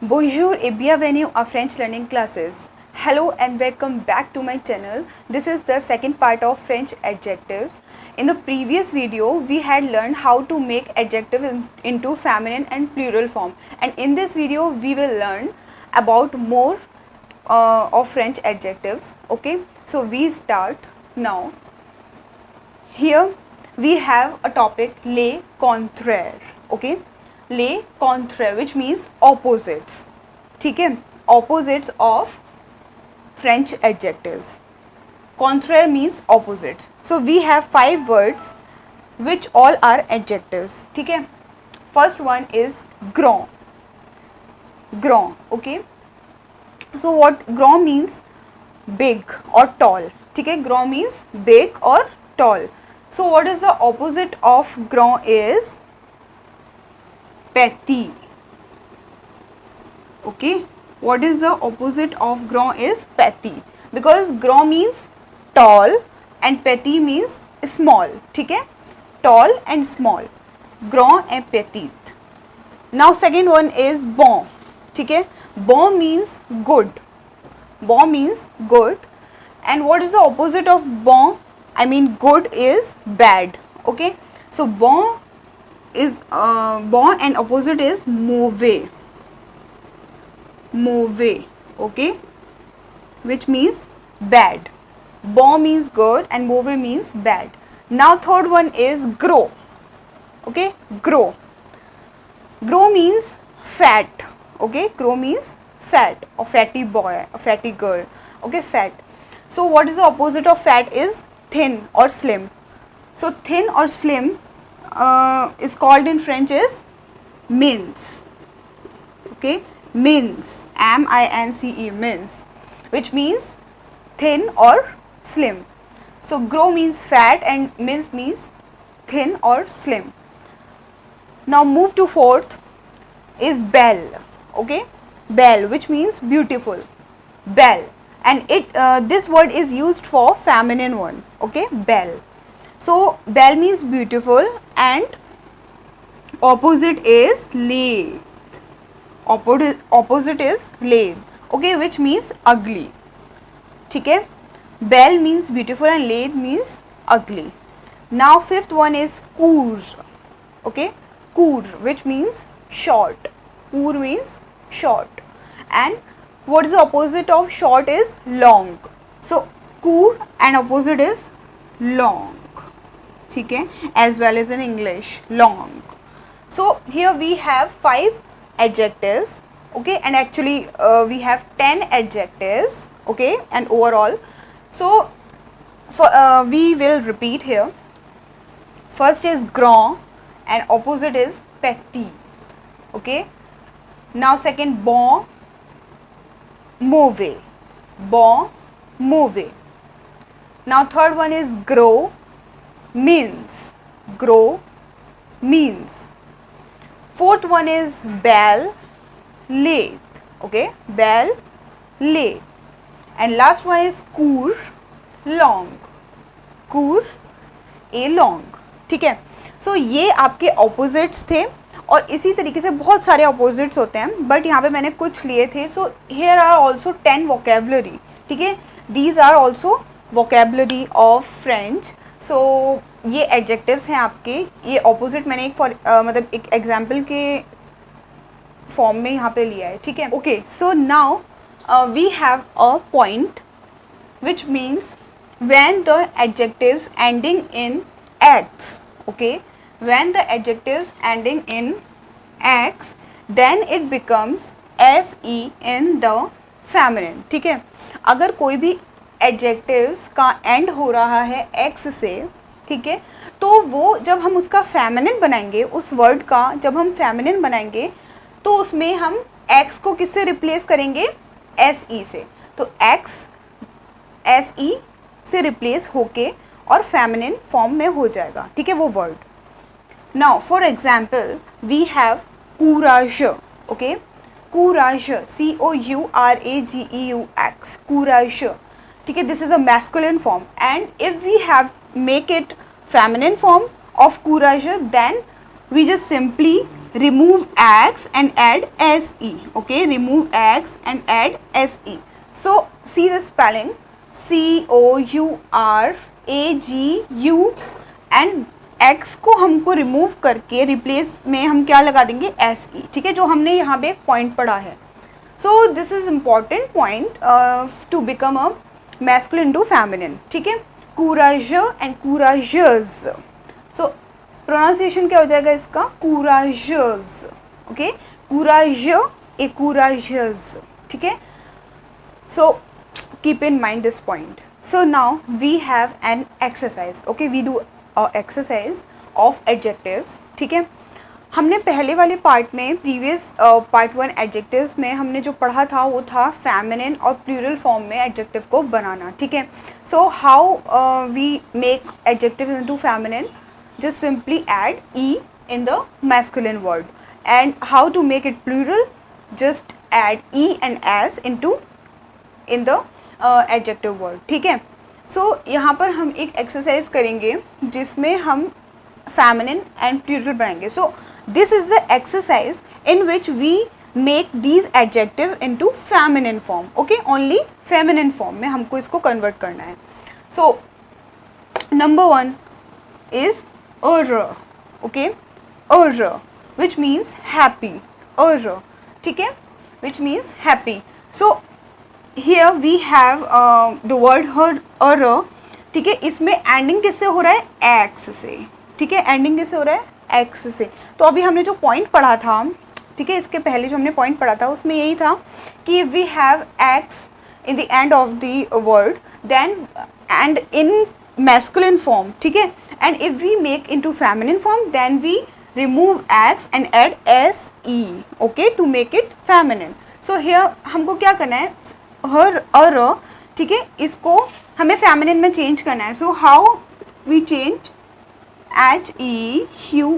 Bonjour et bienvenue à French learning classes. Hello and welcome back to my channel. This is the second part of French adjectives. In the previous video, we had learned how to make adjectives into feminine and plural form. And in this video, we will learn about more of French adjectives. Okay, so we start now. Here we have a topic les contraires. Okay, les contraires, which means opposites. ठीक है, opposites of French adjectives. Contraire means opposites. So we have 5 words which all are adjectives. ठीक है, first one is grand. Grand. Okay, so what grand means? Big or tall. ठीक है, grand means big or tall. So what is the opposite of grand is petit. Okay, what is the opposite of grand is petit, because grand means tall and petit means small. ठीक है, tall and small, grand and petit. Now second one is bon. ठीक है, bon means good. Bon means good. And what is the opposite of bon? I mean good is bad. Okay, so bon is bon and opposite is mauvais. Mauvais. Okay, which means bad. Bon means good and mauvais means bad. Now third one is gros. Okay, gros. Gros means fat. Okay, gros means fat or fatty boy or fatty girl. Okay, fat. So what is the opposite of fat is thin or slim. So thin or slim is called in French is mince. Okay, mince, M-I-N-C-E, mince, which means thin or slim. So gros means fat and mince means thin or slim. Now move to fourth is belle. Okay, belle, which means beautiful. Belle, and it this word is used for feminine one. Okay, belle. So belle means beautiful and opposite is laid. Opposite is laid. Okay, which means ugly. ठीक है, belle means beautiful and laid means ugly. Now fifth one is court. Okay, court, which means short. Court means short. And what is the opposite of short is long. So court and opposite is long. ठीक है, as well as in English, long. So here we have 5 adjectives. Okay, and actually we have 10 adjectives. Okay, and overall, so for we will repeat here. First is grand and opposite is petit. Okay, now second bon, mauvais. Bon, mauvais. Now third one is gros, mince. Gros, mince. Fourth one is belle, laid. Okay, belle, laid. And last one is court, long. Court, a long. ठीक है, सो ये आपके opposites थे और इसी तरीके से बहुत सारे ऑपोजिट्स होते हैं, बट यहाँ पे मैंने कुछ लिए थे. So here are also 10 vocabulary. ठीक है, these are also vocabulary of French. So ये एडजेक्टिव्स हैं आपके. ये ऑपोजिट मैंने एक मतलब एक एग्जाम्पल के फॉर्म में यहाँ पे लिया है. ठीक है, okay. So now we have a point which means when the adjectives ending in X. Okay, when the adjectives ending in x, then it becomes se in the feminine. ठीक है, अगर कोई भी adjectives का end हो रहा है x से, ठीक है, तो वो जब हम उसका feminine बनाएंगे, उस word का जब हम feminine बनाएंगे तो उसमें हम x को किससे replace करेंगे? se से. तो x se से replace होके और feminine form में हो जाएगा. ठीक है, वो word. Now for example we have courage. Okay, courage, courageux, courage. ठीक है, this is a masculine form, and if we make it feminine form of courage, then we just simply remove x and add se. Okay, remove x and add se. So see the spelling, COURAGU and x को हमको remove करके replace में हम क्या लगा देंगे se. ठीक है, जो हमने यहाँ पे एक पॉइंट पढ़ा है. So this is important point to become a masculine to feminine. ठीक है, courageux and courageuse. So pronunciation क्या हो जाएगा इसका, courageuse. Okay, courageux et courageuse. ठीक है, so keep in mind this point. So now we have an exercise. Okay, we do a exercise of adjectives. ठीक है, हमने पहले वाले पार्ट में प्रीवियस पार्ट 1 एडजेक्टिव्स में हमने जो पढ़ा था वो था फेमिनिन और प्लूरल फॉर्म में एडजेक्टिव को बनाना. ठीक है, so how we make adjective into feminine, just simply add e in the masculine word. And how to make it plural, just add e and s into in the adjective word. ठीक है, so यहाँ पर हम एक exercise करेंगे जिसमें हम feminine and plural बनाएंगे. So this is the exercise in which we make these adjective into feminine form. Okay, only feminine form में हमको इसको convert करना है. So number 1 is okay, which means happy. ठीक है, which means happy. So here we have the word her. ठीक है, इसमें एंडिंग किससे हो रहा है, एक्स से. ठीक है, एंडिंग किससे हो रहा है, एक्स से. तो अभी हमने जो पॉइंट पढ़ा था, ठीक है, इसके पहले जो हमने पॉइंट पढ़ा था उसमें यही था कि we have x in the end of the word then and in masculine form. ठीक है, and if we make into feminine form then we remove x and add se. okay, to make it feminine. so here हमको क्या करना है, her ठीक है, इसको हमें feminine में change करना है. so how we change, HEUREUS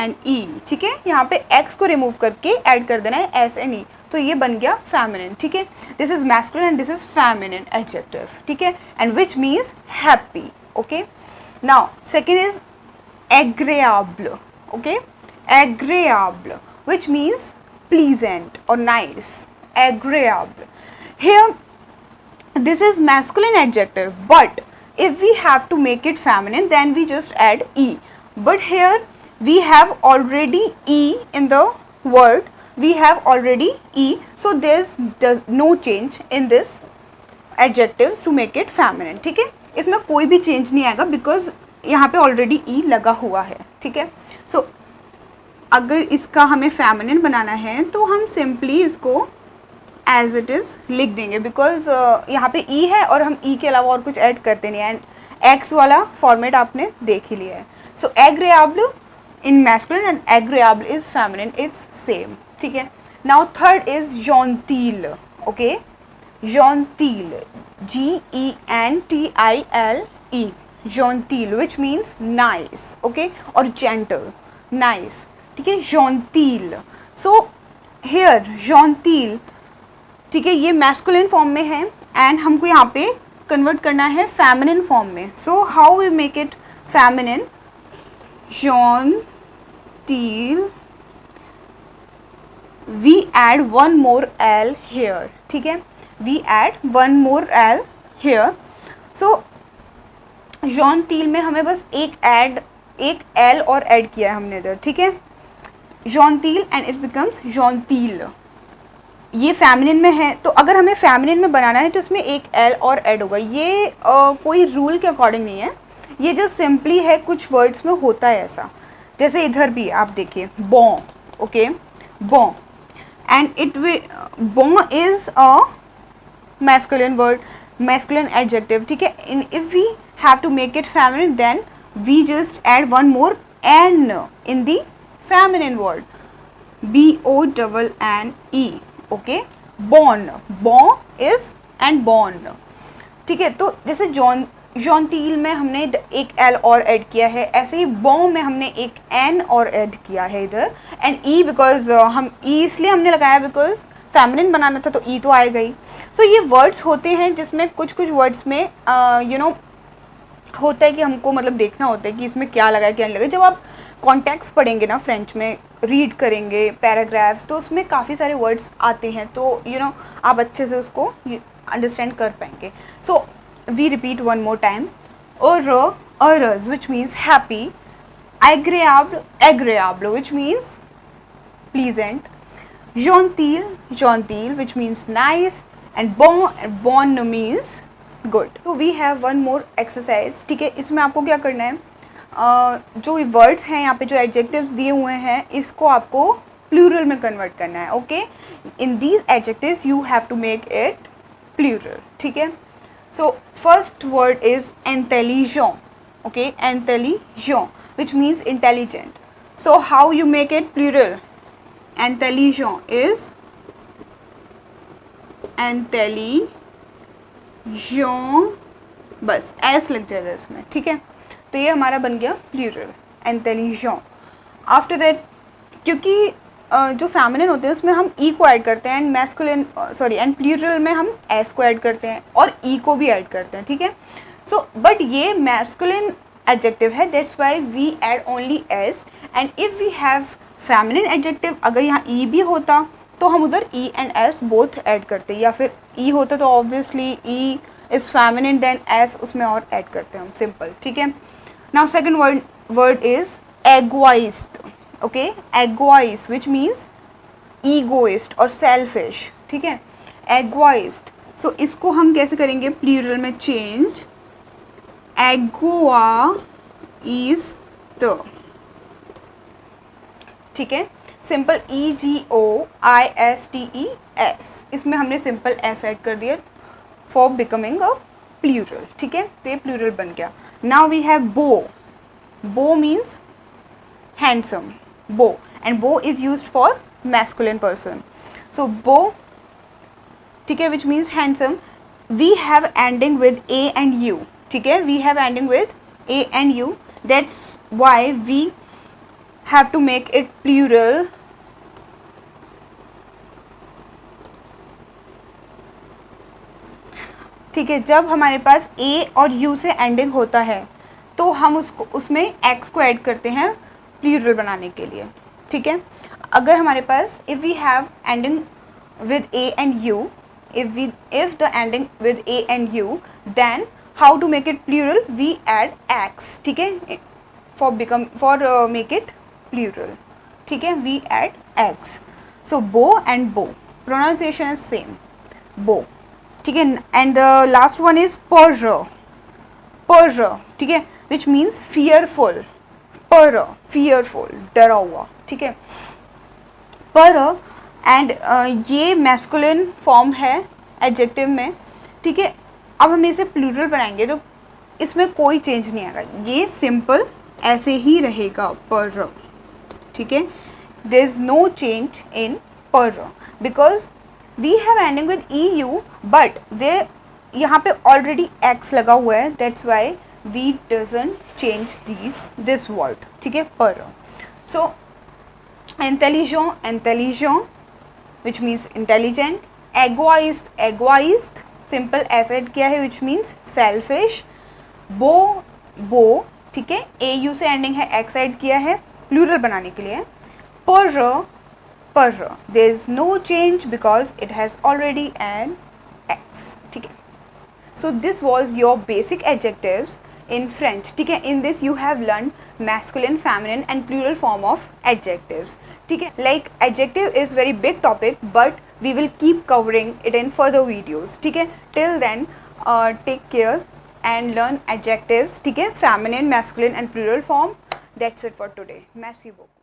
and E. ठीक है, यहाँ पे x को रिमूव करके ऐड कर देना है s and e, तो ये बन गया feminine. ठीक है, this is masculine and this is feminine adjective. ठीक है, and which means happy. okay, now second is agreeable. okay, agreeable which means pleasant or nice. agreeable, here this is masculine adjective, but if we have to make it feminine then we just add e, but here we have already e in the word, we have already e, so there's no change in this adjectives to make it feminine. ठीक है, इसमें कोई भी change नहीं आएगा because यहाँ पे already e लगा हुआ है. ठीक है, सो अगर इसका हमें feminine बनाना है तो हम सिंपली इसको एज इट इज़ लिख देंगे बिकॉज यहाँ पे ई है और हम ई के अलावा और कुछ ऐड करते नहीं. एंड एक्स वाला फॉर्मेट आपने देख ही लिया है. So agreeable in masculine and agreeable is feminine, it's same. ठीक है, नाउ थर्ड इज जॉन्टील. ओके, जॉन्टील, GENTILE, जॉन्टील विच मीन्स नाइस. ओके, और जेंटल, नाइस. ठीक है, जॉन्टील. सो हेयर जॉन्टील, ठीक है, ये मैस्कुलिन फॉर्म में है एंड हमको यहाँ पे कन्वर्ट करना है फेमिनिन फॉर्म में. So how we make it feminine, जॉन्टील, we add one more L here. ठीक है, we add one more L here. So जॉन्टील में हमें बस एक एल और ऐड किया है हमने इधर. ठीक है, जॉन्टील एंड इट बिकम्स जॉन्टील. ये फेमिनिन में है तो अगर हमें फेमिनिन में बनाना है तो इसमें एक एल और ऐड होगा. ये कोई रूल के अकॉर्डिंग नहीं है, ये जो सिंपली है, कुछ वर्ड्स में होता है ऐसा. जैसे इधर भी आप देखिए बॉ. ओके, बॉ एंड इट बॉ is a masculine word, masculine adjective. ठीक है, if we have to make it feminine then we just add one more N in the feminine word, BONNE. Okay, बॉर्न, बॉ इज एंड बॉर्न. ठीक है, तो जैसे जॉन्टील में हमने एक एल और ऐड किया है, ऐसे ही बॉ में हमने एक एन और ऐड किया है इधर. एंड ई बिकॉज हम ई इसलिए हमने लगाया बिकॉज फेमिनिन बनाना था तो ई तो आएगा ही. सो ये वर्ड्स होते हैं जिसमें कुछ वर्ड्स में होता है कि हमको मतलब देखना होता है कि इसमें क्या लगा है क्या नहीं लगा। जब आप कॉन्टेक्स्ट पढ़ेंगे ना फ्रेंच में, रीड करेंगे पैराग्राफ्स, तो उसमें काफ़ी सारे वर्ड्स आते हैं, तो आप अच्छे से उसको अंडरस्टैंड कर पाएंगे। So we repeat one more time, heureux which means happy, agréable which means pleasant, gentil which means nice, and bon means good. So we have one more exercise, ठीक है। इसमें आपको क्या करना है, जो वर्ड्स हैं यहाँ पे, जो एडजेक्टिव्स दिए हुए हैं, इसको आपको प्लूरल में कन्वर्ट करना है। Okay, in these adjectives you have to make it plural, ठीक है। So first word is intelligent, okay, intelligent which means intelligent. So how you make it plural? Intelligent is intelligent, बस S लग जाएगा इसमें, ठीक है। तो ये हमारा बन गया प्लूरल, इंटेलिजेंट। आफ्टर दैट, क्योंकि जो फेमिनिन होते हैं उसमें हम ई को ऐड करते हैं, एंड मैस्कुलिन एंड प्लूरल में हम एस को ऐड करते हैं और ई को भी ऐड करते हैं, ठीक है। सो बट ये मैस्कुलिन एडजेक्टिव है, that's why we add only S, and if we have feminine adjective, अगर यहाँ ई भी होता तो हम उधर E and S both add करते हैं, या फिर ई होता तो obviously E is feminine, then S उसमें और ऐड करते हैं हम, सिंपल, ठीक है। Now second word is egoist, okay, egoist which means egoist और सेल्फिश, ठीक है, एगोइस्ट। सो इसको हम कैसे करेंगे प्लूरल में चेंज, एगोइस्ट, ठीक है, सिंपल EGOISTES, इसमें हमने सिंपल एस ऐड कर दिया फॉर बिकमिंग अ प्लूरल, ठीक है। तो ये प्लूरल बन गया। नाउ वी हैव बो, बो मीन्स हैंडसम, बो, एंड बो is used for masculine person. So बो, ठीक है, which means handsome. We have ending with A and U, ठीक है, we have ending with A and U, that's why we have to make it plural, ठीक है। जब हमारे पास ए और यू से एंडिंग होता है तो हम उसमें एक्स को ऐड करते हैं प्लूरल बनाने के लिए, ठीक है। अगर हमारे पास if we have ending with A and U, if the ending with A and U, then how to make it plural, we add X, ठीक है, फॉर मेक इट प्लूरल, ठीक है, वी ऐड एक्स। सो बो and बो, pronunciation is same, बो, ठीक है। And the last one is पर्र, ठीक है, विच मीन्स फियरफुल, फियरफुल, डरा हुआ, ठीक है, पर्र। एंड ये मैस्कुलिन फॉर्म है एडजेक्टिव में, ठीक है। अब हम इसे प्लूरल बनाएंगे तो इसमें कोई चेंज नहीं आएगा, ये सिंपल ऐसे ही रहेगा, पर्र, ठीक है। There is no change in पर्र because we have ending with EU, but there यहाँ पे ऑलरेडी एक्स लगा हुआ है, that's why we doesn't change this word, ठीक है, पर्र। So intelligent which means intelligent, egoist simple ऐसे ऐड किया है विच मीन्स सेल्फिश, बो, ठीक है, AU से एंडिंग है, एक्स ऐड किया है प्लूरल बनाने के लिए, पर्र, there is no change because it has already an X, ठीक है। So this was your basic adjectives in French, ठीक है। In this you have learned masculine, feminine and plural form of adjectives, ठीक है। Like adjective is very big topic but we will keep covering it in further videos, ठीक है। Till then take care and learn adjectives, ठीक है, feminine, masculine and plural form. That's it for today. Merci beaucoup.